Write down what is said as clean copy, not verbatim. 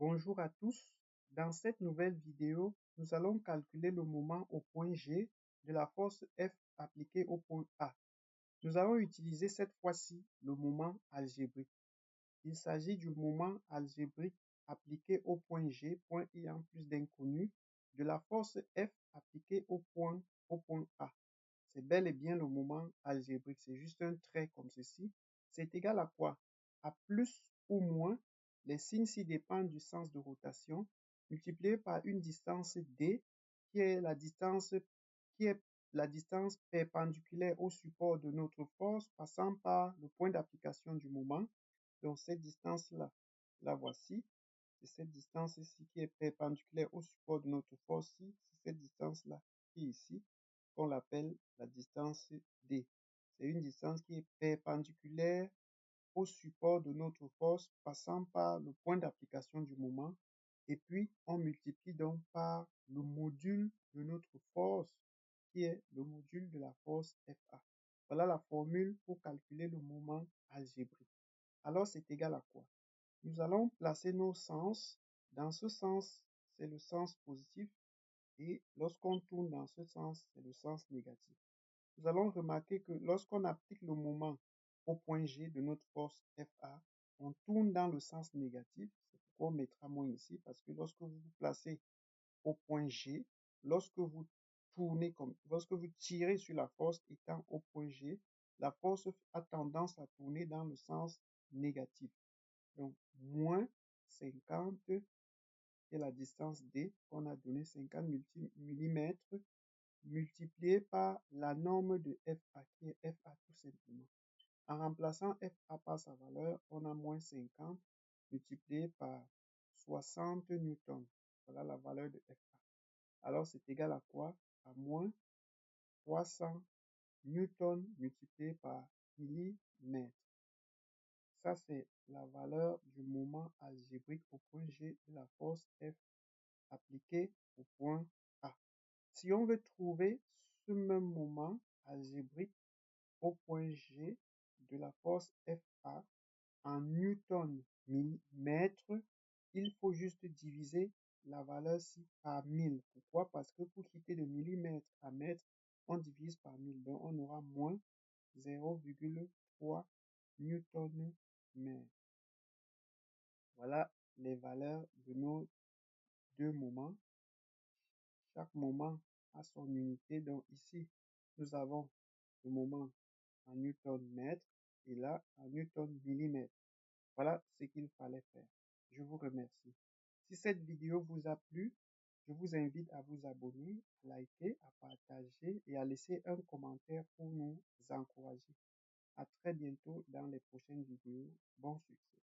Bonjour à tous. Dans cette nouvelle vidéo, nous allons calculer le moment au point G de la force F appliquée au point A. Nous allons utiliser cette fois-ci le moment algébrique. Il s'agit du moment algébrique appliqué au point G, point ayant plus d'inconnus, de la force F appliquée au point A. C'est bel et bien le moment algébrique, c'est juste un trait comme ceci. C'est égal à quoi? À plus ou moins, les signes ci dépendent du sens de rotation, multiplié par une distance d, qui est la distance, perpendiculaire au support de notre force, passant par le point d'application du moment. Donc cette distance-là, la voici. C'est cette distance-ci qui est perpendiculaire au support de notre force-ci. C'est cette distance-là qui est ici, qu'on l'appelle la distance D. C'est une distance qui est perpendiculaire au support de notre force, passant par le point d'application du moment. Et puis, on multiplie donc par le module de notre force, qui est le module de la force FA. Voilà la formule pour calculer le moment algébrique. Alors, c'est égal à quoi? Nous allons placer nos sens. Dans ce sens, c'est le sens positif. Et lorsqu'on tourne dans ce sens, c'est le sens négatif. Nous allons remarquer que lorsqu'on applique le moment au point G de notre force FA, on tourne dans le sens négatif. C'est pourquoi on mettra moins ici, parce que lorsque vous vous placez au point G, lorsque vous lorsque vous tirez sur la force étant au point G, la force a tendance à tourner dans le sens négatif. Donc, moins 50, qui est la distance D, qu'on a donné 50 mm, multiplié par la norme de FA, qui est FA tout simplement. En remplaçant FA par sa valeur, on a moins 50 multiplié par 60 newtons. Voilà la valeur de FA. Alors, c'est égal à quoi? À moins 300 newtons multiplié par millimètre. Ça, c'est la valeur du moment algébrique au point G de la force F appliquée au point A. Si on veut trouver ce même moment algébrique au point G de la force FA en newton millimètre, il faut juste diviser la valeur ci par 1000. Pourquoi? Parce que pour quitter de millimètre à mètre, on divise par 1000. Donc, on aura moins 0,3 newton mètre. Voilà les valeurs de nos deux moments. Chaque moment a son unité. Donc ici, nous avons le moment en newton mètre et là en newton millimètre. Voilà ce qu'il fallait faire. Je vous remercie. Si cette vidéo vous a plu, je vous invite à vous abonner, à liker, à partager et à laisser un commentaire pour nous encourager. À très bientôt dans les prochaines vidéos. Bon succès.